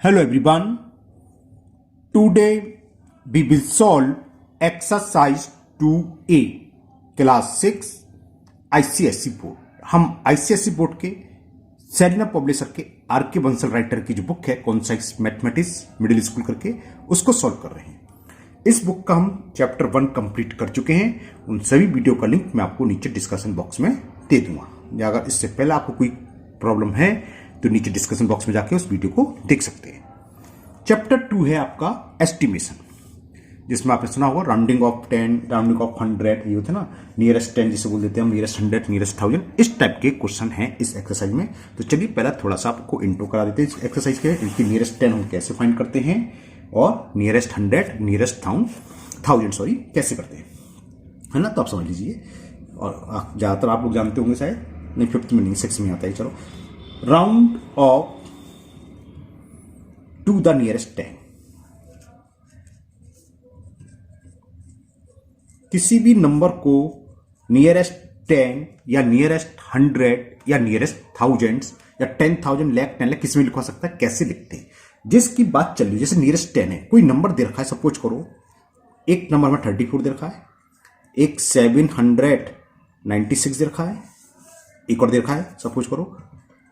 Hello everyone. Today we will solve exercise 2A class 6 ICSE board. हम ICSE board के Selina publisher के R K. Bansal writer की जो book है कॉन्सेप्ट्स मैथमेटिक्स मिडिल स्कूल करके उसको सॉल्व कर रहे हैं. इस बुक का हम चैप्टर 1 कंप्लीट कर चुके हैं. उन सभी वीडियो का लिंक मैं आपको नीचे डिस्कशन बॉक्स में दे दूंगा. या अगर इससे पहले आपको कोई प्रॉब्लम है तो नीचे डिस्कशन बॉक्स में जाके उस वीडियो को देख सकते हैं. चैप्टर 2 है आपका एस्टिमेशन, जिसमें आपने सुना होगा राउंडिंग ऑफ 10, राउंडिंग ऑफ 100, ये होते हैं ना, नियरेस्ट 10 जिसे बोल देते हैं हम, नियरेस्ट 100, नियरेस्ट 1000. इस टाइप के क्वेश्चन हैं इस एक्सरसाइज में. तो चलिए पहला थोड़ा सा आपको इंट्रो करा देते हैं इस एक्सरसाइज के. इनकी नियरेस्ट 10 हम कैसे फाइंड करते हैं और नियरेस्ट 100, नियरेस्ट 1000 कैसे करते हैं, है ना. तो आप समझ लीजिए. और ज्यादातर आप लोग जानते होंगे शायद, नहीं 5th में नहीं 6th में आता है. चलो, round off to the nearest 10. किसी भी नंबर को नियरेस्ट 10 या नियरेस्ट 100 या नियरेस्ट थाउजेंड्स या 10,000 लाख 10 लाख किसी में लिखवा सकता है. कैसे लिखते हैं, जिसकी बात चल रही है. जैसे नियरेस्ट 10 है, कोई नंबर दे रखा है, सपोज करो एक नंबर में 34 दे रखा है, एक 796 दे रखा है, एक और दे रखा है सपोज करो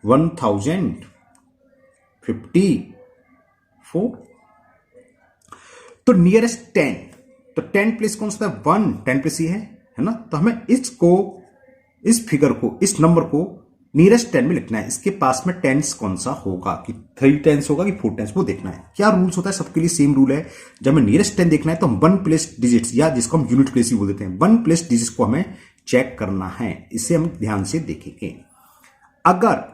1054. तो नियरेस्ट 10, तो 10 प्लेस कौन सा है, 1. 10 प्लेस ये है ना. तो हमें इसको, इस फिगर को, इस नंबर को नियरेस्ट 10 में लिखना है. इसके पास में टेंस कौन सा होगा, कि 3 टेंस होगा कि 4 टेंस, वो देखना है. क्या रूल्स होता है, सबके लिए सेम रूल है. जब हमें नियरेस्ट 10 देखना है तो हम 1 प्लेस डिजिट्स, या जिसको हम यूनिट प्लेस भी बोल देते हैं, 1 प्लेस डिजिट्स को हमें चेक करना है. इसे हम ध्यान से देखेंगे. अगर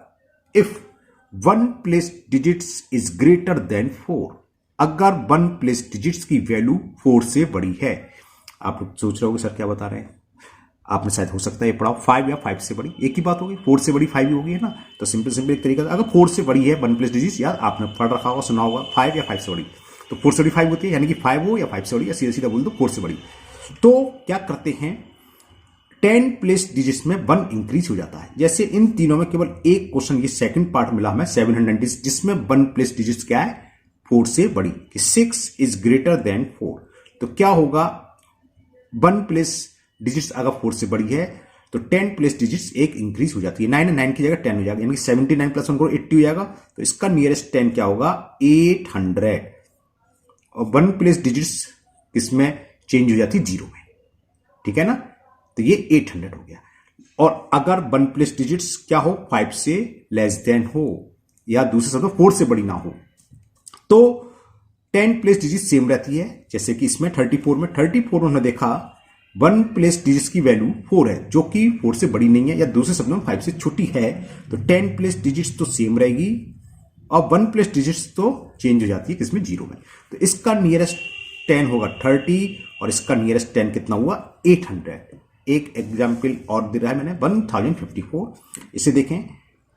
if 1 place digits is greater than 4, अगर 1 प्लेस डिजिट्स की वैल्यू 4 से बड़ी है. आप लोग सोच रहे होंगे सर क्या बता रहे हैं, आपने शायद हो सकता है ये पढ़ा 5 या 5 से बड़ी, एक ही बात होगी. 4 से बड़ी 5 ही होगी, है ना. तो सिंपल एक तरीका, अगर 4 से बड़ी है 1 प्लेस डिजिट्स, या आपने पढ़ रखा होगा, सुना होगा 5 या 5 से बड़ी, तो 4 से बड़ी 5 होती है, यानी कि 5 हो या 5 से बड़ी, या सीधा सीधा बोल दो 4 से बड़ी. तो क्या करते हैं, 10 प्लेस डिजिट्स में 1 इंक्रीज हो जाता है. जैसे इन तीनों में केवल एक क्वेश्चन, ये सेकंड पार्ट मिला हमें 790, जिसमें 1 प्लेस डिजिट्स क्या है, 4 से बड़ी, कि 6 इज ग्रेटर देन 4. तो क्या होगा, 1 प्लेस डिजिट्स अगर 4 से बड़ी है तो 10 प्लेस डिजिट्स एक इंक्रीज हो जाती है. 9 की जगह 10 हो जाएगा, यानी कि 79 प्लस 1 करो 80 हो जाएगा. तो इसका नियरेस्ट 10 क्या होगा, 800. और 1 प्लेस डिजिट्स किसमें चेंज हो जाती है, 0 में. ठीक है ना. तो ये 800 हो गया. और अगर 1 प्लेस डिजिट्स क्या हो, 5 से लेस देन हो, या दूसरे शब्द 4 से बड़ी ना हो, तो 10 प्लेस डिजिट सेम रहती है. जैसे कि इसमें 34 में, 34 उन्होंने देखा 1 प्लेस डिजिट्स की वैल्यू 4 है, जो कि 4 से बड़ी नहीं है, या दूसरे शब्दों में 5 से छोटी है. तो 10 प्लेस डिजिट्स तो सेम रहेगी, और 1 प्लेस डिजिट्स तो चेंज हो जाती है किसमें, 0 में. तो इसका नियरेस्ट 10 होगा 30, और इसका नियरेस्ट 10 कितना हुआ, 800. एक एग्जाम्पल और दे रहा है मैंने, 1054. इसे देखें,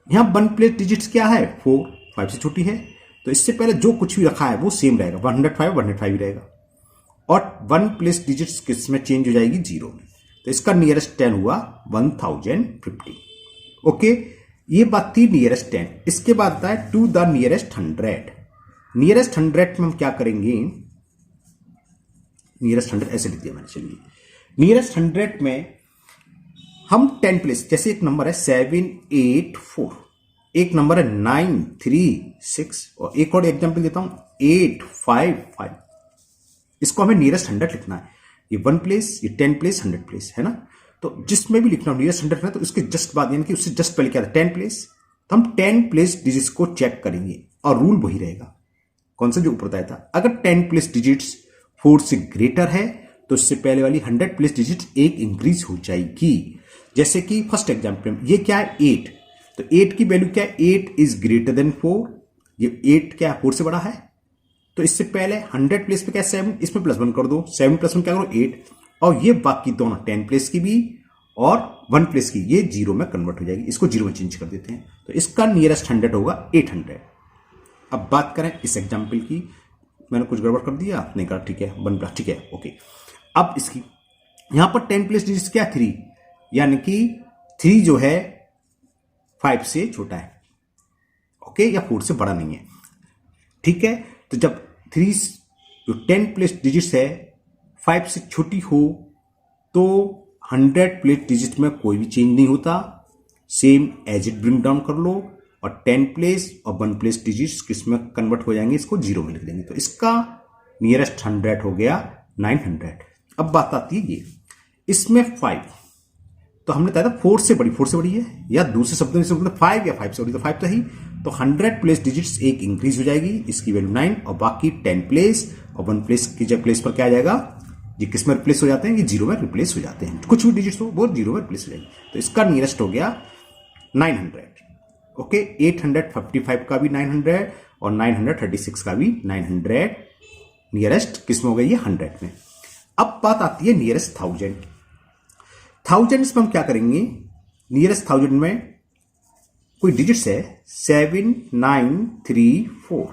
यहां 1 प्लेस डिजिट्स क्या है, 4, 5 से छोटी है. तो इससे पहले जो कुछ भी रखा है वो सेम रहेगा, 105 ही रहेगा. और 1 प्लेस डिजिट्स किस में चेंज हो जाएगी, 0 में. तो इसका नियरेस्ट 10 हुआ 1050. ओके, ये बात थी नियरेस्ट 10. इसके बाद आता है टू द नियरेस्ट 100. नियरेस्ट 100 में हम क्या करेंगे, नियरेस्ट 100 ऐसे लिख दिया मैंने. चलिए, नियरेस्ट 100 में हम 10 प्लेस, जैसे एक नंबर है 784, एक नंबर है 936, और एक और एग्जांपल देता हूं 855. इसको हमें नियरेस्ट 100 लिखना है. ये 1 प्लेस, ये 10 प्लेस, 100 प्लेस, है ना. तो जिसमें भी लिखना हो नियरेस्ट 100 है, तो उसके जस्ट बाद, यानी कि उससे जस्ट पहले क्या था, 10 प्लेस. तो हम 10 प्लेस डिजिट्स को चेक करेंगे, और रूल वही रहेगा, कौन सा जो ऊपर बताया था. अगर 10 प्लेस डिजिट्स 4 से ग्रेटर है तो इससे पहले वाली 100 प्लेस डिजिट्स एक इंक्रीज हो जाएगी. जैसे कि फर्स्ट एग्जाम्पल, ये क्या है, 8. तो 8 की वैल्यू क्या है, 8 इज ग्रेटर देन 4. ये 8 क्या है, 4 से बड़ा है. तो इससे पहले 100 प्लेस पे क्या 7, इसमें प्लस 1 कर दो, 7 प्लस 1 क्या करो, 8. और ये बाकी दोनों 10 प्लेस की भी और 1 प्लेस की, ये 0 में कन्वर्ट हो जाएगी. इसको 0 में चेंज कर देते हैं. तो इसका नियरेस्ट 100 होगा 800. अब बात करें इस एग्जाम्पल की, मैंने कुछ गड़बड़ कर दिया, नहीं करा, ठीक है, 1 प्लस, ठीक है, ओके. अब इसकी यहां पर 10 प्लेस डिजिट्स क्या, 3, यानी कि 3 जो है 5 से छोटा है, ओके, या 4 से बड़ा नहीं है. ठीक है, तो जब 3 जो 10 प्लेस डिजिट्स है 5 से छोटी हो तो 100 प्लेस डिजिट में कोई भी चेंज नहीं होता, same as it bring down कर लो, और 10 प्लेस और 1 प्लेस डिजिट्स किस में कन्वर्ट हो जाएंगे, इसको जीरो में लिख देंगे। तो इसका नियरेस्ट 100 हो गया 900। अब बात आती है ये, इसमें 5 तो हमने बताया था 4 से बड़ी है, या दूसरे शब्दों में मतलब 5 या 5 से बड़ी, तो 5 तो ही, तो 100 प्लेस डिजिट्स एक इंक्रीज हो जाएगी, इसकी वैल्यू 9, और बाकी 10 प्लेस और 1 प्लेस की जब प्लेस पर क्या आ जाएगा, ये किस में रिप्लेस हो जाते हैं, ये जीरो में रिप्लेस हो जाते हैं, कुछ भी डिजिट्स हो वो जीरो में रिप्लेस हो जाएंगे। तो इसका नियरेस्ट हो गया 900। ओके, 855 का भी 900 और 936 का भी 900 नियरेस्ट किस में हो गई, ये 100 में। अब बात आती है नियरेस्ट 1000। 1000 में हम क्या करेंगे, नियरेस्ट 1000 में कोई डिजिट्स है 7934,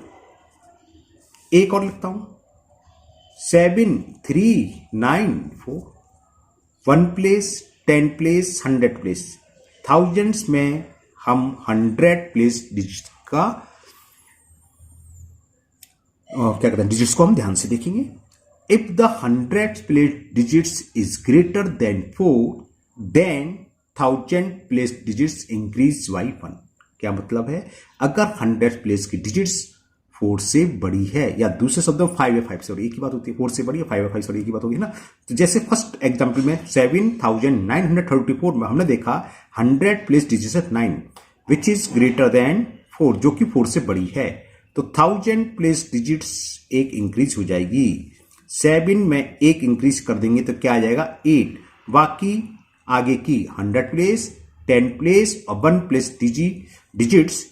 एक और लिखता हूं 7394, 1 प्लेस 10 प्लेस 100 प्लेस। 1000 में हम 100 प्लेस डिजिट का क्या कहते हैं, डिजिट्स को हम ध्यान से देखेंगे। If the 100 place digits is greater than 4 then 1000 place digits increase by 1। क्या मतलब है, अगर 100 प्लेस की डिजिट्स 4 से बड़ी है, या दूसरे शब्दों में 5 या 5 से बड़ी, एक ही बात होती है, 4 से बड़ी या 5 या 5 से बड़ी एक ही बात होगी ना। तो जैसे फर्स्ट एग्जांपल में 7934 में हमने देखा 100 प्लेस डिजिट्स है 9 विच इज ग्रेटर देन 4, जो कि 4 से बड़ी है, तो 1000 प्लेस डिजिट्स एक इंक्रीज हो जाएगी। 7 में एक इंक्रीज कर देंगे तो क्या आ जाएगा 8, बाकी आगे की 100 प्लेस 10 प्लेस और 1 प्लेस डिजिट्स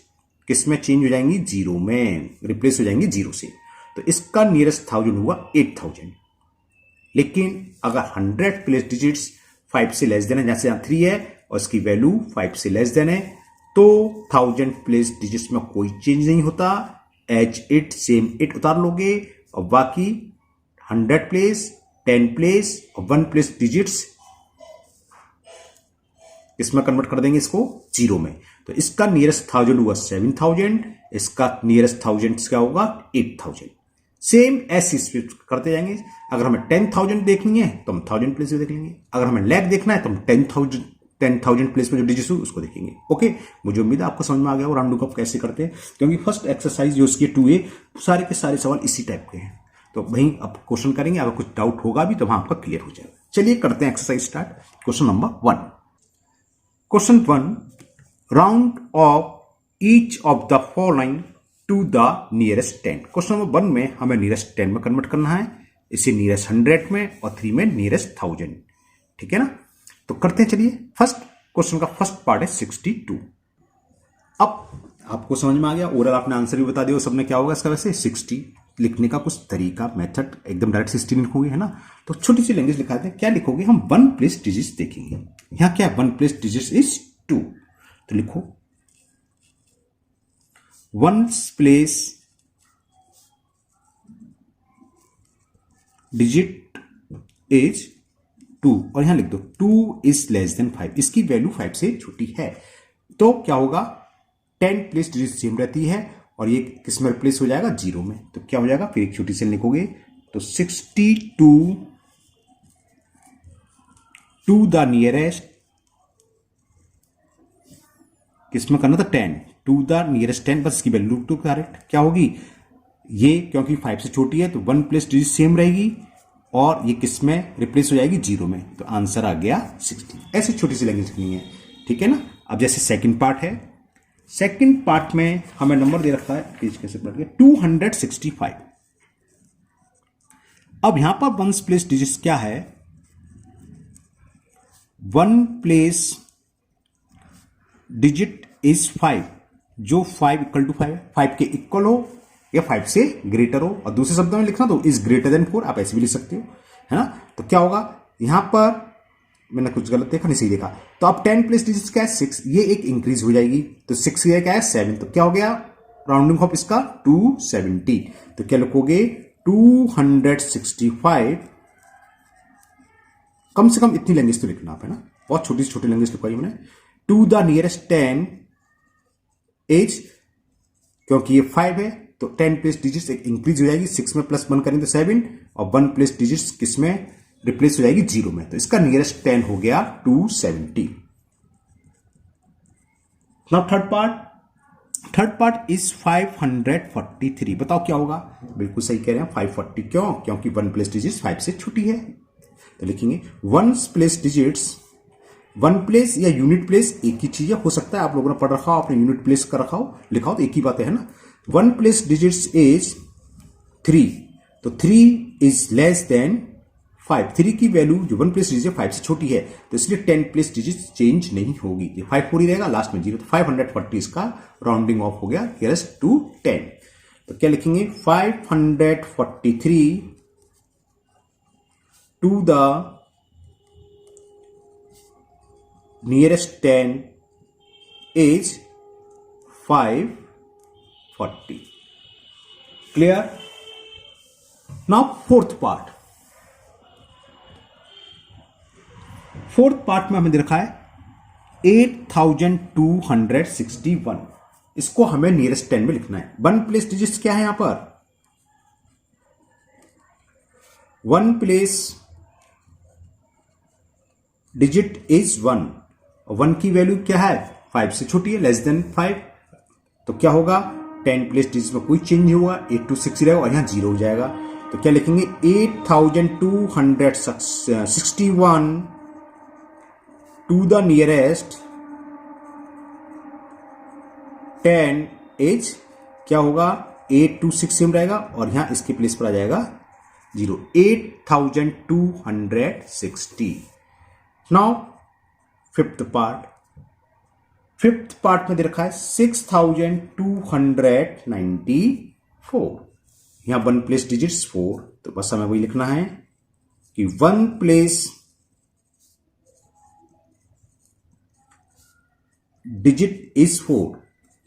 किस में चेंज हो जाएंगी, जीरो में रिप्लेस हो जाएंगी जीरो से। तो इसका नियरेस्ट 1000 हुआ 8000। लेकिन अगर 100 प्लेस डिजिट्स 5 से लेस देन है, जैसे यहां 3 है और इसकी वैल्यू 5 से लेस देन है, तो 1000 प्लेस डिजिट्स में कोई चेंज नहीं होता, एज इट सेम इट उतार लोगे, और बाकी 100 प्लेस 10 प्लेस और 1 प्लेस डिजिट्स इसमें कन्वर्ट कर देंगे इसको जीरो में। तो इसका नियरेस्ट 1000 हुआ 7000, इसका नियरेस्ट 1000 क्या होगा 8000। सेम ऐसे स्विच करते जाएंगे। अगर हमें 10,000 देखनी है तो हम 1000 प्लेस में देख लेंगे, अगर हमें लैख देखना है तो हम 10,000 प्लेस में जो डिजिट्स हो उसको देखेंगे। ओके, मुझे उम्मीद है आपको समझ में आ गया और राउंड अप कैसे करते हैं, क्योंकि फर्स्ट एक्सरसाइज जो उसकी 2A सारे के सारे सवाल इसी टाइप के हैं। तो भाई अब क्वेश्चन करेंगे, अगर कुछ डाउट होगा भी तो वहां आपका क्लियर हो जाएगा। चलिए करते हैं exercise start. Question number 1। Question 1, round off each of the following to the nearest 10। Question number 1 में हमें नियरेस्ट 10 में कन्वर्ट करना है, इसे नियरेस्ट 100 में और 3 में नियरेस्ट 1000। ठीक है ना, तो करते हैं। चलिए, फर्स्ट क्वेश्चन का फर्स्ट पार्ट है 62। अब आपको समझ में आ गया, ओरल आपने आंसर भी बता दिया सबने क्या होगा इसका। वैसे 60 लिखने का कुछ तरीका, मेथड, एकदम डायरेक्ट 16 लिखोगे है ना, तो छोटी सी लैंग्वेज लिखा दें। क्या लिखोगे, हम 1 प्लेस डिजिट्स देखेंगे। यहां क्या है, 1 प्लेस डिजिट्स इज 2, तो लिखो 1 प्लेस डिजिट इज 2, और यहां लिख दो 2 इज लेस देन 5, इसकी वैल्यू 5 से छोटी है। तो क्या होगा, 10 प्लेस डिजिट सेम रहती है और ये किस में रिप्लेस हो जाएगा, जीरो में। तो क्या हो जाएगा, फिर एक छोटी से लिखोगे तो 62 टू द नियरेस्ट, किसमें करना था 10 टू द नियरेस्ट 10, बस इसकी वैल्यू टू करेक्ट क्या होगी, ये क्योंकि 5 से छोटी है तो 1 प्लेस डिजिट सेम रहेगी और ये किस में रिप्लेस हो जाएगी, जीरो में। तो आंसर आ गया 60। ऐसी छोटी सी लैंग्वेज लिखनी है, ठीक है ना। अब जैसे सेकंड पार्ट है, सेकंड पार्ट में हमें नंबर दे रखा है, पेज कैसे पलट गया, 265। अब यहां पर 1 प्लेस डिजिट्स क्या है, 1 प्लेस डिजिट इज 5, जो 5 इक्वल टू 5 है, 5 के इक्वल हो या 5 से ग्रेटर हो, और दूसरे शब्दों में लिखना तो इज ग्रेटर देन 4, आप ऐसे भी लिख सकते हो, है ना। तो क्या होगा, यहां पर मैंने कुछ गलत देखा, नहीं सही देखा, तो अब 10 प्लेस डिजिट्स क्या है 6, ये एक इंक्रीज हो जाएगी, तो 6 ये क्या है 7, तो क्या हो गया, राउंडिंग ऑफ इसका 270। तो क्या लिखोगे 265, कम से कम इतनी लैंग्वेज तो लिखना आप, है ना, बहुत छोटी से छोटी लैंग्वेज लिखवाई मैंने। टू द नियरेस्ट 10 इज, क्योंकि ये 5 है तो 10 प्लेस डिजिट्स एक इंक्रीज हो जाएगी, 6 में प्लस 1 करेंगे तो 7, और 1 प्लेस डिजिट्स किस में रिप्लेस हो जाएगी 0 में, तो इसका नियरेस्ट 10 हो गया 270। Now third part is 543। बताओ क्या होगा? बिल्कुल सही कह रहे हैं 540। क्यों? क्योंकि 1 प्लेस डिजिट्स 5 से छोटी है। तो लिखेंगे 1 प्लेस डिजिट्स, 1 प्लेस या यूनिट प्लेस एक ही चीज हो सकता है, आप लोगों ने पढ़ रखा हो, आपने यूनिट प्लेस कर रखा हो, लिखा हो, तो एक ही बात है ना। 1 प्लेस डिजिट्स इज 3, तो 3 इज लेस देन 5। 3 की वैल्यू जो 1 प्लेस डिजिट 5 से छोटी है, तो इसलिए 10 प्लेस डिजिट चेंज नहीं होगी, 5 4 ही रहेगा, लास्ट में 0, तो 540 इसका राउंडिंग ऑफ हो गया नियरेस्ट टू 10। तो क्या लिखेंगे? 543 to the nearest 10 is 540। Clear? Now fourth part में हमें दे रखा है 8261। इसको हमें नियरेस्ट 10 में लिखना है। 1 प्लेस डिजिट्स क्या है यहां पर? 1 प्लेस डिजिट इज 1, और 1 की वैल्यू क्या है? 5 से छोटी है, लेस देन 5। तो क्या होगा? 10 प्लेस डिजिट में कोई चेंज नहीं हुआ, 826 रहेगा, और यहां 0 हो जाएगा। तो क्या लिखेंगे? 8261 to the nearest 10 इज क्या होगा? 826 सेम रहेगा, और यहां इसके प्लेस पर आ जाएगा 0, 8260। नाउ फिफ्थ पार्ट में दे रखा है 6294। यहां 1 प्लेस डिजिट्स 4, तो बस हमें वही लिखना है कि 1 प्लेस डिजिट इज 4,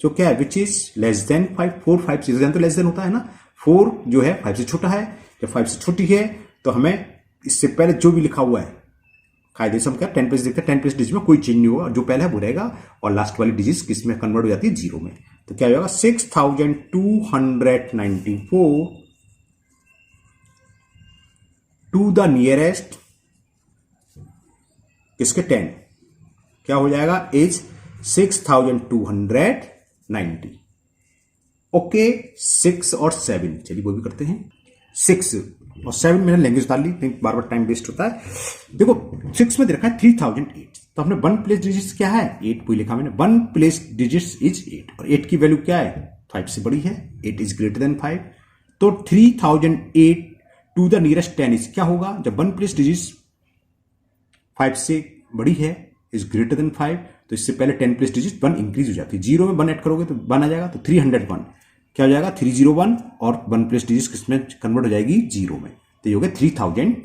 जो क्या है? Which is less than 5। 4 5 से तो लेस देन होता है ना, 4 जो है 5 से छोटा है, जब 5 से छोटी है तो हमें इससे पहले जो भी लिखा हुआ है कायदे से हम क्या 10 प्लेस देखते हैं, 10 प्लेस डिजिट में कोई चेंज नहीं होगा, जो पहले है वो रहेगा, और लास्ट वाली डिजिट किस में कन्वर्ट हो जाती है? 0 में। तो क्या होगा? 6294 टू द नियरेस्ट किसके 10 क्या हो जाएगा? इज 6290। ओके, 6 और 7, चलिए वो भी करते हैं। 6 और 7 मैंने लैंग्वेज डाल ली, बार बार टाइम वेस्ट होता है। देखो 6 में दे रखा है 3008, तो हमने 1 प्लेस डिजिट्स क्या है? 8 कोई लिखा मैंने, 1 प्लेस डिजिट्स इज 8, और 8 की वैल्यू क्या है? 5 से बड़ी है, 8 इज ग्रेटर देन 5। तो 3008 टू द नियरेस्ट 10 इज क्या होगा? जब 1 प्लेस डिजिट्स 5 से बड़ी है, इज ग्रेटर देन 5, तो इससे पहले 10 प्लेस डिजिट 1 इंक्रीज हो जाती है, 0 में 1 ऐड करोगे तो 1 आ जाएगा, तो 301 क्या हो जाएगा? 301, और 1 प्लेस डिजिट किसमें कन्वर्ट हो जाएगी? 0 में, तो ये हो गया 3010।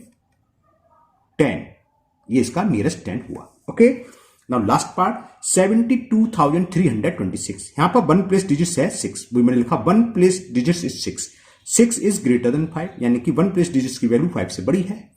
ये इसका नियरेस्ट 10 हुआ। Okay, now last part 72326। यहां पर 1 प्लेस डिजिट है 6, वो मैंने लिखा 1 place digit is 6, 6 is greater then 5, यानी कि 1 प्लेस डिजिट की वैल्यू 5 से बड़ी है।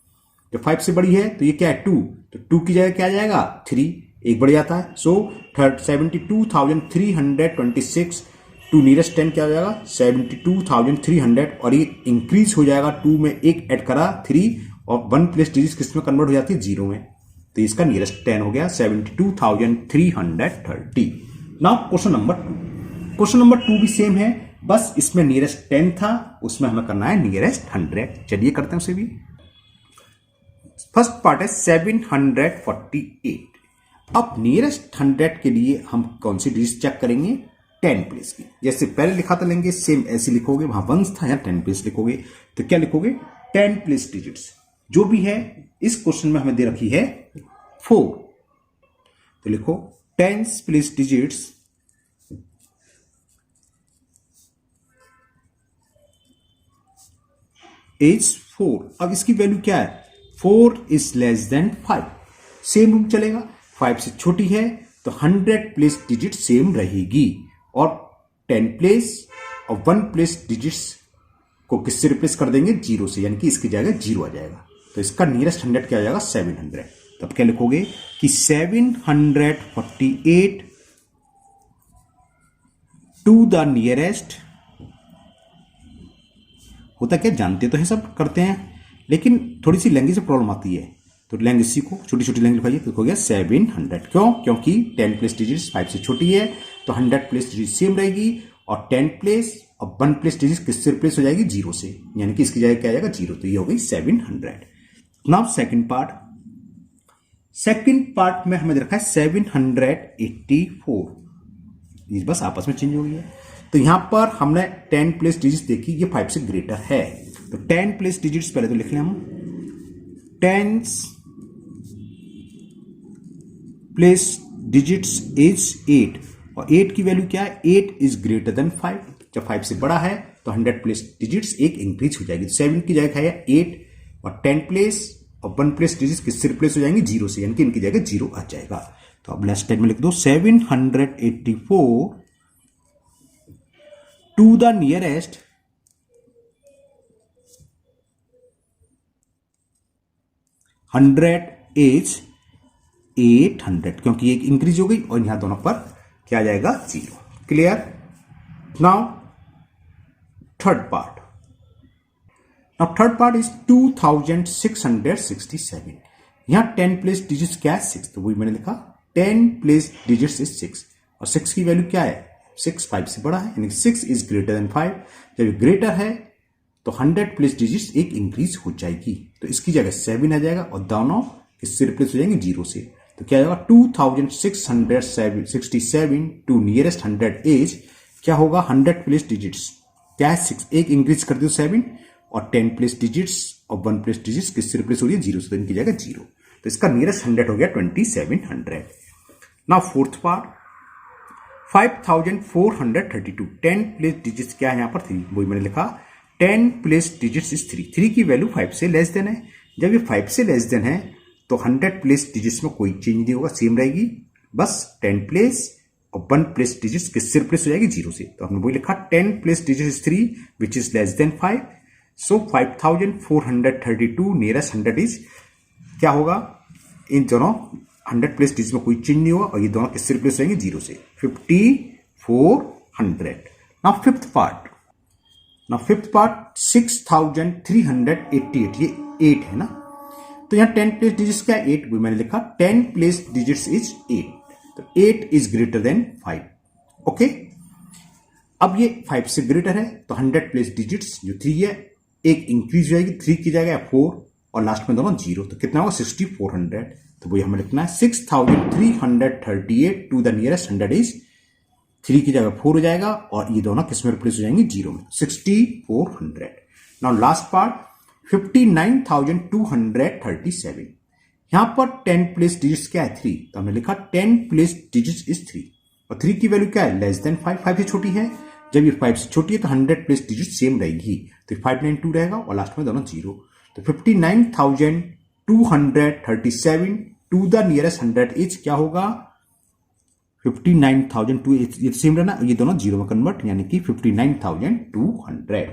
जब 5 से बड़ी है तो ये क्या है? 2, तो 2 की जगह क्या आ जाएगा? 3, एक बढ़ जाता है। सो 72,326 टू नियरेस्ट 10 क्या हो जाएगा? 72,300, और ये इंक्रीज हो जाएगा, 2 में एक ऐड करा 3, और 1 प्लेस डिजिट किस में कन्वर्ट हो जाती है? 0 में, तो इसका नियरेस्ट 10 हो गया 72,330। नाउ क्वेश्चन नंबर 2 भी सेम है, बस इसमें नियरेस्ट 10 था, उसमें हमें करना है नियरेस्ट 100। चलिए करते हैं उसे भी। फर्स्ट पार्ट है 748। अब नियरेस्ट 100 के लिए हम कौन सी डिजिट चेक करेंगे? 10 प्लेस की। जैसे पहले लिखा था लेंगे, सेम ऐसे लिखोगे, वहां 1 था, यहाँ 10 प्लेस लिखोगे, तो क्या लिखोगे? 10 प्लेस डिजिट्स जो भी है इस क्वेश्चन में हमें दे रखी है 4, तो लिखो 10 प्लेस डिजिट्स इज 4। अब इसकी वैल्यू क्या है? 4 is less than 5, same rule चलेगा, 5 से छोटी है तो 100 प्लेस डिजिट सेम रहेगी, और 10 प्लेस और 1 प्लेस डिजिट्स को किससे रिप्लेस कर देंगे? 0 से, यानी कि इसकी जगह 0 आ जाएगा, तो इसका नियरेस्ट 100 क्या आ जाएगा? 700। तब क्या लिखोगे कि 748 टू द नियरेस्ट होता क्या, जानते तो है सब, करते हैं, लेकिन थोड़ी सी लैंग्वेज से प्रॉब्लम आती है, तो लैंग्वेज सीखो, छोटी छोटी लैंग्वेज लिखाइए। तो हो गया 700। क्यों? क्योंकि 10 प्लेस डिजिट्स 5 से छोटी है, तो 100 प्लेस डिजिट सेम रहेगी, और 10 प्लेस और 1 प्लेस डिजिट किससे रिप्लेस हो जाएगी? 0 से, यानी कि इसकी जगह क्या आ जाएगा? 0। तो ये हो गई 700। Now second part. Second part में हमें रखा है 784, ये बस आपस में चेंज हो गई है। तो यहां पर हमने 10 प्लेस डिजिट्स देखी, ये 5 से ग्रेटर है, तो 10 प्लेस डिजिट्स पहले तो लिख लें हम। 10 प्लेस डिजिट्स इज 8, और 8 की वैल्यू क्या है? 8 इज ग्रेटर देन 5। जब 5 से बड़ा है तो 100 प्लेस डिजिट्स एक इंक्रीज हो जाएगी, तो 7 की जगह है 8, और 10 प्लेस और 1 प्लेस डिजिट्स किससे रिप्लेस हो जाएंगे? 0 से, यानी कि इनकी जगह 0 आ जाएगा। तो अब लास्ट टाइम में लिख दो 784 टू द नियरेस्ट 100 इज 800, क्योंकि एक इंक्रीज हो गई और यहां दोनों पर क्या आ जाएगा? 0। Clear? Now third part. Now third part is 2667। यहां 10 प्लेस डिजिट्स क्या है? 6, तो वही मैंने लिखा 10 प्लेस डिजिट्स इज 6, और 6 की वैल्यू क्या है? 6 5 से बड़ा है, यानी 6 इज ग्रेटर देन 5। जब ये ग्रेटर है तो 100 प्लेस डिजिट्स एक इंक्रीज हो जाएगी, तो इसकी जगह 7 आ जाएगा, और दोनों किससे रिप्लेस हो जाएंगे? 0 से। तो क्या आएगा? 2667 टू नियरेस्ट 100 इज क्या होगा? 100 प्लेस डिजिट्स क्या है? 6, एक इंक्रीज कर दो 7, और 10 प्लेस डिजिट्स और 1 प्लेस डिजिट्स किससे रिप्लेस हो रही है? 0 से, तो इनकी जगह 0। तो इसका नियरेस्ट 100 हो गया 2700। Now fourth part 5432। 10 place digits क्या है यहां पर? 3, वही मैंने लिखा 10 प्लेस डिजिट्स इज 3। 3 की वैल्यू 5 से लेस देन है, जब ये 5 से लेस देन है तो 100 प्लेस डिजिट्स में कोई चेंज नहीं होगा, सेम रहेगी, बस 10 प्लेस और 1 प्लेस डिजिट्स किससे रिप्लेस हो जाएगी? 0 से। तो हमने वही लिखा 10 place digits is 3 which is less than 5, so 5432 nearest 100 is क्या होगा? इन दोनों 100 प्लेस डिजिट्स में कोई चेंज नहीं होगा, और ये दोनों किससे रिप्लेस हो जाएंगे? 0 से, 5400। Now fifth part. Now fifth part 6388, ये 8 है ना, तो यहां 10 प्लेस डिजिट्स क्या है? 8, भी मैंने लिखा 10 प्लेस डिजिट्स इज 8, तो 8 इज ग्रेटर देन 5। ओके, अब ये 5 से ग्रेटर है, तो 100 प्लेस डिजिट्स जो 3 है एक इंक्रीज हो जाएगी, 3 की जगह 4, और लास्ट में दोनों 0, तो कितना होगा? 6400। तो वही हमें लिखना है 6338 टू द नियरेस्ट 100 इज 3 की जगह 4 हो जाएगा, और ये दोनों किस में रिप्लेस हो जाएंगे? 0 में, 6400। Now last part 59237। यहां पर 10 प्लेस डिजिट्स क्या है? 3, तो हमने लिखा 10 प्लेस डिजिट्स इज 3, और 3 की वैल्यू क्या है? लेस देन 5, 5 से छोटी है, जब ये 5 से छोटी है तो 100 प्लेस डिजिट सेम रहेगी, तो 592 रहेगा, और लास्ट में दोनों 0। तो 59237 टू द नियरेस्ट 100 इज क्या होगा? 59002, ये सेम रहना, ये दोनों 0 में कन्वर्ट, यानी कि 59200।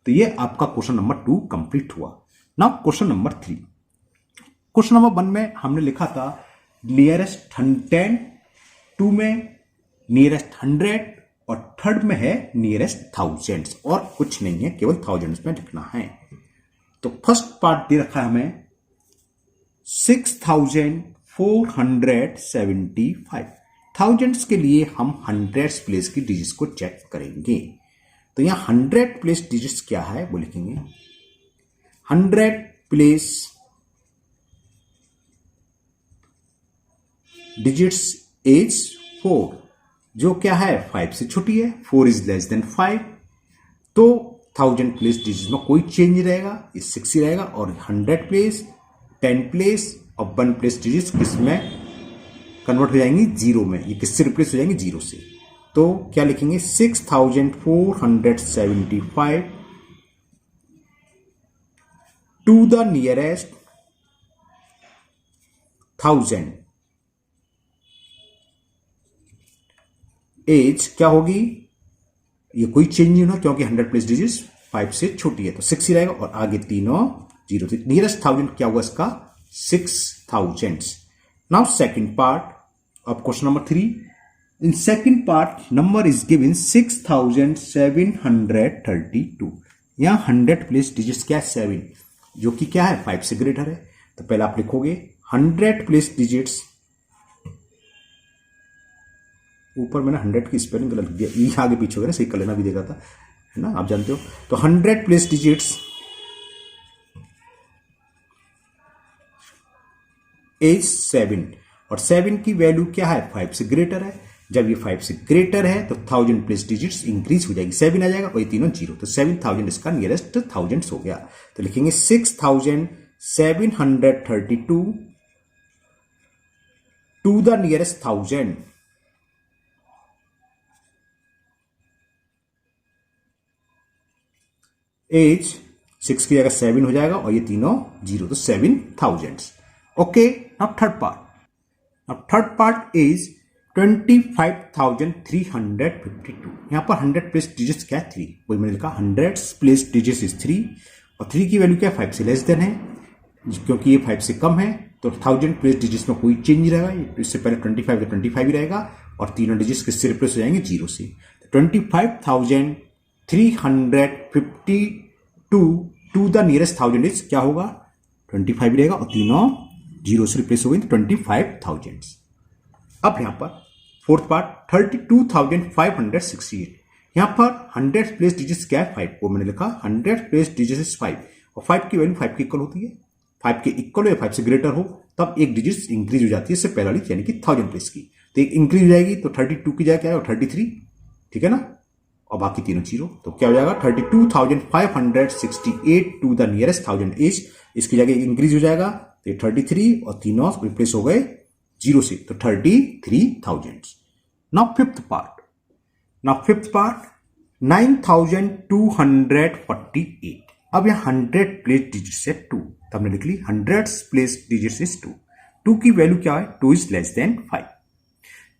तो ये आपका क्वेश्चन नंबर 2 कंप्लीट हुआ। Now question number 3। Question number 1 में हमने लिखा था नियरेस्ट 10, 2 में नियरेस्ट 100, और थर्ड में है नियरेस्ट थाउजेंड्स, और कुछ नहीं है, केवल थाउजेंड्स में लिखना है। तो फर्स्ट पार्ट दे रखा है हमें 6475। थाउजेंड्स के लिए हम 100 प्लेस की डिजिट्स को चेक करेंगे, तो यहां 100 प्लेस डिजिट्स क्या है वो लिखेंगे। 100 प्लेस डिजिट्स इज 4, जो क्या है? 5 से छोटी है, 4 इज लेस देन 5, तो 1000 प्लेस डिजिट्स में कोई चेंज नहीं रहेगा, ये 6 ही रहेगा, और 100 प्लेस, 10 प्लेस और 1 प्लेस डिजिट्स किसमें कन्वर्ट हो जाएंगी? 0 में, ये किससे रिप्लेस हो जाएंगे? 0 से। तो क्या लिखेंगे? 6475 टू द नियरेस्ट 1000 एज क्या होगी? ये कोई चेंज नहीं होना, क्योंकि 100 प्लेस डिजिट्स 5 से छोटी है, तो 6 ही रहेगा, और आगे तीनों 0। नियरेस्ट 1000 क्या हुआ इसका? 6000। Now second part of question number 3। In second part number is given 6732। यहाँ 100 प्लेस डिजिट्स क्या है 7, जो कि क्या है 5 से ग्रेटर है। तो पहले आप लिखोगे 100 प्लेस डिजिट्स, ऊपर मैंने 100 की स्पेलिंग गलत लिख दिया, ई आगे पीछे हो गया ना, सही कर लेना भी देगा था, है ना, आप जानते हो। तो 100 प्लेस डिजिट्स इज 7, और 7 की वैल्यू क्या है 5 से ग्रेटर है। जब ये 5 से ग्रेटर है तो 1000 प्लेस डिजिट्स इंक्रीज हो जाएगी, 7 आ जाएगा और ये तीनों जीरो, तो 7000 इसका नियरेस्ट थाउजेंड्स हो गया। तो लिखेंगे 6732 टू द नियरेस्ट 1000 एज 6 की जगह 7 हो जाएगा और ये तीनों जीरो, तो 7000। Okay, now third part. Now third part is 25,352। यहां पर 100 प्लेस डिजिट्स क्या है 3, वही मैंने लिखा 100 प्लेस डिजिट्स इज 3, और 3 की वैल्यू क्या है 5 से लेस देन है, क्योंकि ये 5 से कम है तो 1000 प्लेस डिजिट्स में कोई चेंज नहीं रहेगा, इससे पहले 25 तो 25 ही रहेगा, और तीनों डिजिट्स किससे रिप्लेस हो जाएंगे जीरो से। 25,352 टू द नियरेस्ट 1000 इज क्या होगा 25 रहेगा, और तीनों जीरो से रिप्लेस हो गए 25,000। अब यहां पर फोर्थ पार्ट 32,568। यहां पर 100 प्लेस डिजिट्स क्या है 5, वो मैंने लिखा 100 प्लेस डिजिट्स इज 5, और 5 की वैल्यू 5 के इक्वल होती है, 5 के इक्वल या 5 से ग्रेटर हो तब एक डिजिट इंक्रीज हो जाती है, इससे पहले वाली यानी कि 1000 प्लेस की, तो एक इंक्रीज हो जाएगी, तो 32 की जगह क्या है 33, ठीक है ना, और बाकी तीनों जीरो, तो क्या हो जाएगा 32,568 टू द नियरेस्ट 1000 इज, इसकी जगह इंक्रीज हो जाएगा तो 33 और तीनों रिप्लेस हो गए जीरो से, तो 33,000। Now fifth part, 9,248। अब यहां 100 प्लेस डिजिट्स है 2, तो हमने लिख ली 100 प्लेस डिजिट्स इज 2, 2 की वैल्यू क्या है 2 इज लेस देन 5।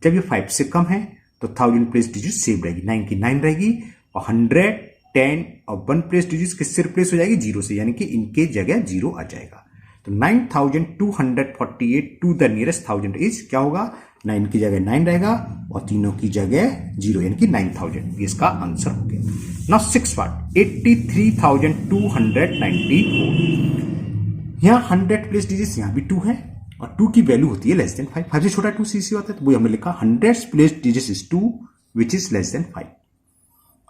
जब ये 5 से कम है तो 1000 प्लेस डिजिट सेम रहेगी, 9 की 9 रहेगी, और 100, 10 और 1 प्लेस डिजिट किससे रिप्लेस हो जाएगी जीरो से, यानी कि इनके जगह जीरो आ जाएगा। तो 9,248 टू द नियरेस्ट 1000 इज क्या होगा 9 की जगह 9 रहेगा और तीनों की जगह जीरो, यानी कि 9000, ये इसका आंसर हो गया। Now six part 83,294। यहां 100 प्लेस डिजिट यहां भी 2 है, और 2 की वैल्यू होती है लेस देन 5, 5 से छोटा 2 सी होता है, तो वही हमने लिखा 100 place digit is 2 which is less than 5।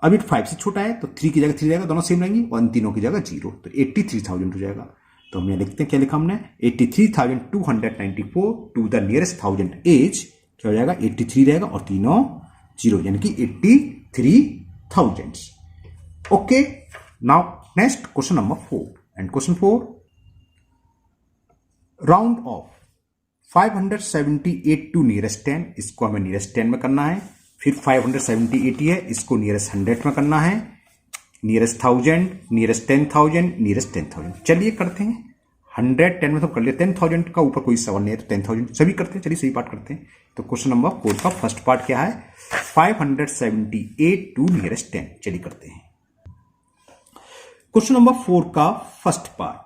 अब ये 5 से छोटा है तो 3 की जगह 3 रहेगा, दोनों सेम रहेंगी, और इन तीनों की जगह जीरो, तो 83,000 हो जाएगा। तो हम यहां लिखते हैं, क्या लिखा हमने 83,294 टू द नियरेस्ट 1000 इज क्या हो जाएगा 83 रहेगा और तीनों जीरो, यानी कि 83,000। Okay, now next question number 4, and question 4, round off 578 to nearest 10, इसको हमें नियरेस्ट 10 में करना है, फिर 578 है, इसको नियरेस्ट 100 में करना है, नियरेस्ट 1000, नियरेस्ट 10,000, नियरेस्ट 10,000। चलिए करते हैं, 100 10 में तो कर लिया, 10,000 का ऊपर कोई सवाल नहीं है, तो 10,000 सभी करते हैं। चलिए सही पार्ट करते हैं। तो क्वेश्चन नंबर 4 का फर्स्ट पार्ट क्या है 578 टू नियरेस्ट 10, चलिए करते हैं। क्वेश्चन नंबर 4 का फर्स्ट पार्ट,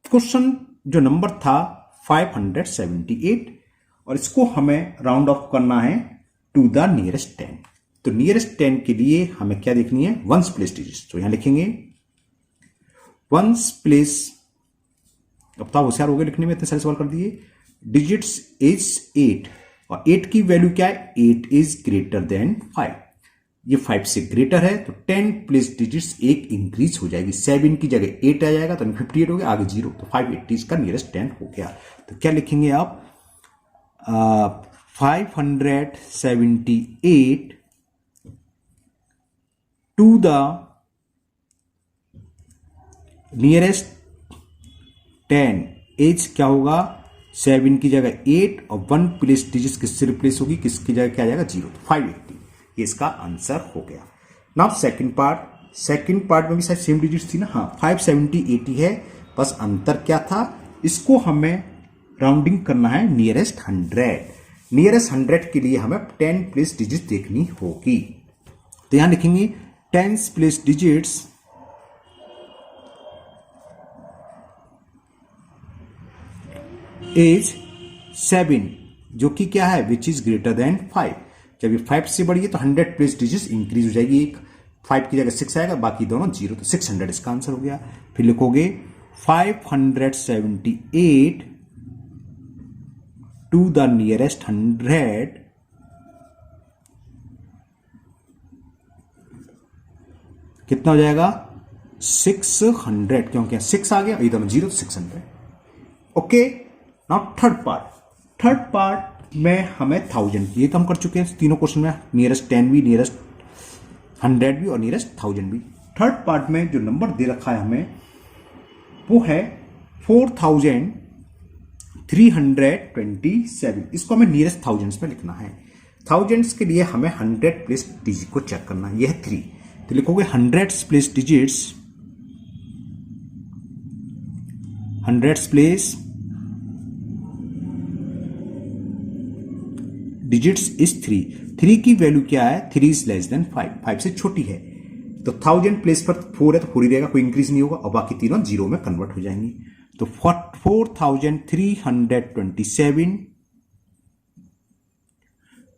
क्वेश्चन जो नंबर था 578, और इसको हमें राउंड ऑफ करना है टू द नियरेस्ट 10। तो नियरेस्ट 10 के लिए हमें क्या देखनी है वंस प्लेस डिजिट्स, तो यहां लिखेंगे वंस प्लेस, अब तो होशियार हो गए लिखने में, इतने सारे सवाल कर दिए, डिजिट्स इज 8, और 8 की वैल्यू क्या है 8 इज ग्रेटर देन 5, ये 5 से ग्रेटर है, तो 10 प्लेस डिजिट्स एक इंक्रीज हो जाएगी, 7 की जगह 8 आ जाएगा, तो 58 हो गया, आगे जीरो, तो 580 का नियरेस्ट 10 हो गया। तो क्या लिखेंगे आप 578 टू द नियरेस्ट 10 एज क्या होगा 7 की जगह 8 और 1 प्लेस डिजिट किससे रिप्लेस होगी, किसकी जगह क्या आ जाएगा जीरो, तो 580, ये इसका आंसर हो गया। Now second part, second part में भी शायद सेम डिजिट थी ना, हाँ 570 80 है, बस अंतर क्या था, इसको हमें राउंडिंग करना है नियरेस्ट 100, नियरेस्ट 100 के लिए हमें 10 प्लेस डिजिट देखनी होगी, तो यहां लिखेंगे 10 प्लेस डिजिट्स इज 7, जो कि क्या है विच इज ग्रेटर देन 5। जब ये 5 से बड़ी है तो 100 प्लेस डिजिट इंक्रीज हो जाएगी एक, 5 की जगह 6 आएगा, बाकी दोनों 0, तो 600 इसका आंसर हो गया। फिर लिखोगे 578 टू द नियरेस्ट 100 कितना हो जाएगा 600, क्योंकि 6 आ गया, ये दोनों 0, तो 600। ओके, नाउ थर्ड पार्ट में हमें 1000, ये तो हम कर चुके हैं तीनों क्वेश्चन में, नियरेस्ट 10 भी, नियरेस्ट 100 भी और नियरेस्ट 1000 भी। थर्ड पार्ट में जो नंबर दे रखा है हमें वो है 4327, इसको हमें नियरेस्ट थाउजेंड्स में लिखना है। थाउजेंड्स के लिए हमें 100 प्लेस डिजिट को चेक करना है, यह है 3, तो लिखोगे 100 place digits, 100 place digits is 3 की वैल्यू क्या है, 3 इज लेस देन 5 से छोटी है, तो 1000 प्लेस पर 4 है तो 4 ही रहेगा, कोई इंक्रीज नहीं होगा, और बाकी तीनों 0 में कन्वर्ट हो जाएंगे। तो 4327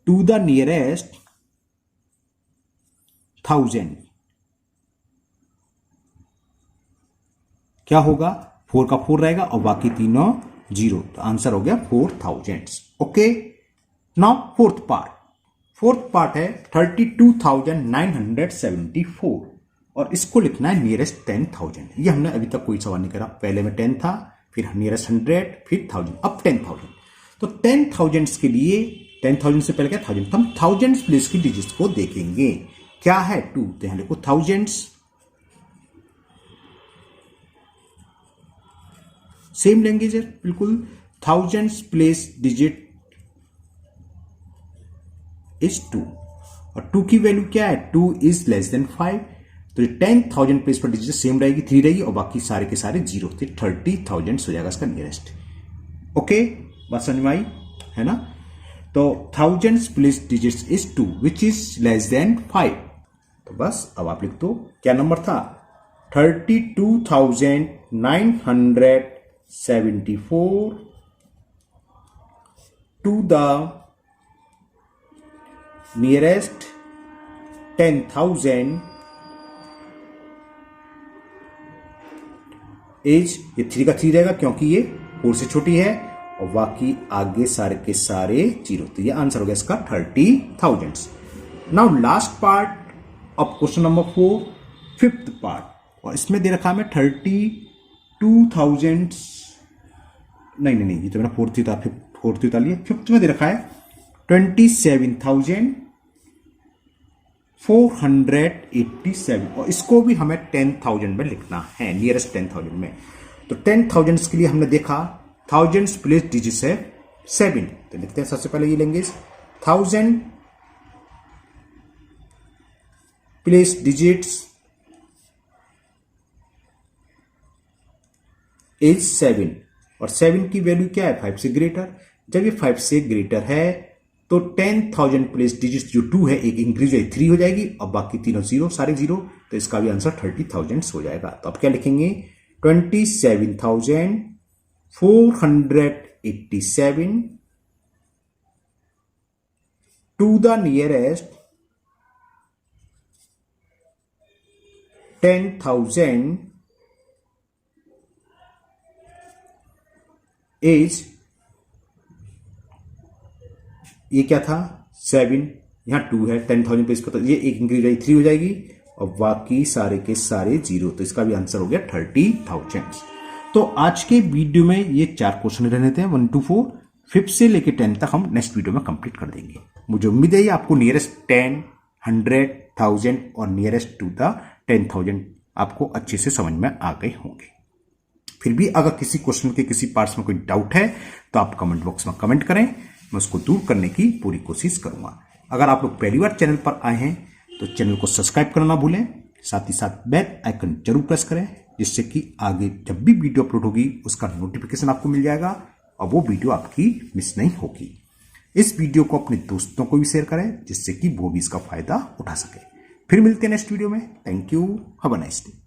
टू द नियरेस्ट 1000 क्या होगा, 4 का 4 रहेगा और बाकी तीनों 0, तो आंसर हो गया 4000। ओके, नाउ फोर्थ पार्ट है 32,974 और इसको लिखना है नियरेस्ट 10,000। ये हमने अभी तक कोई सवाल नहीं करा, पहले में 10 था, फिर नियरेस्ट 100, फिर 1000, अब 10,000। तो 10,000 के लिए 10,000 से पहले क्या 1000, तो हम 1000 प्लेस की डिजिट्स को देखेंगे। क्या है 2, तो यहां लिखो 1000, सेम लैंग्वेज है बिल्कुल, 1000 प्लेस डिजिट इज 2 और 2 की वैल्यू क्या है, 2 इज लेस देन 5, तो 10,000 प्लेस पर डिजिट सेम रहेगी, 3 रहेगी और बाकी सारे के सारे 0 थे, 30,000 हो जाएगा इसका नियरेस्ट। ओके, बात समझ में आई है ना। तो 1000 place digit is 2 which is less than 5, तो बस अब आप लिख दो क्या नंबर था 32,974 टू द नियरेस्ट 10,000 एज, ये 3 का 3 रहेगा क्योंकि ये 4 से छोटी है और बाकी आगे सारे के सारे 0, तो ये आंसर हो गया इसका 30,000। Now last part of question number 4, fifth part, और इसमें दे रखा है हमें 32,000, नहीं ये तो मेरा फोर्थ था, फिफ्थ में दे रखा है 27,487 और इसको भी हमें 10,000 में लिखना है, नियरेस्ट 10,000 में। तो 10,000 के लिए हमने देखा 1000 प्लेस डिजिट है 7, तो लिखते हैं सबसे पहले ये लेंगे 1000 प्लेस डिजिट्स इज 7 और 7 की वैल्यू क्या है 5 से ग्रेटर, जब ये 5 से ग्रेटर है तो 10,000 प्लेस डिजिट जो 2 है एक इंक्रीज 3 हो जाएगी और बाकी तीनों 0, सारे 0, तो इसका भी आंसर 30,000 हो जाएगा। तो अब क्या लिखेंगे 27,487 टू द नियरेस्ट 10,000 इज, ये क्या था 7, यहां 2 है, 10,000 पे इसको तो ये एक इंक्रीज 3 हो जाएगी और बाकी सारे के सारे 0, तो इसका भी आंसर हो गया 30,000। तो आज के वीडियो में ये 4 क्वेश्चन रहने थे 1 to 4, 5 से लेके 10 तक हम नेक्स्ट वीडियो में कंप्लीट कर देंगे। मुझे उम्मीद है आपको नियरेस्ट 10, 100, 1000 और नियरेस्ट टू द 10,000 आपको अच्छे से समझ में आ गए होंगे। फिर भी अगर किसी क्वेश्चन के किसी पार्ट्स में कोई डाउट है तो आप कमेंट बॉक्स में कमेंट करें, मैं उसको दूर करने की पूरी कोशिश करूंगा। अगर आप लोग पहली बार चैनल पर आए हैं तो चैनल को सब्सक्राइब करना ना भूलें, साथ ही साथ बेल आइकन जरूर प्रेस करें, जिससे कि आगे जब भी वीडियो अपलोड होगी उसका नोटिफिकेशन आपको मिल जाएगा और वो वीडियो आपकी मिस नहीं होगी। इस वीडियो को अपने दोस्तों को भी शेयर करें जिससे कि वो भी इसका फायदा उठा सके। फिर मिलते हैं नेक्स्ट वीडियो में। Thank you, have a nice day.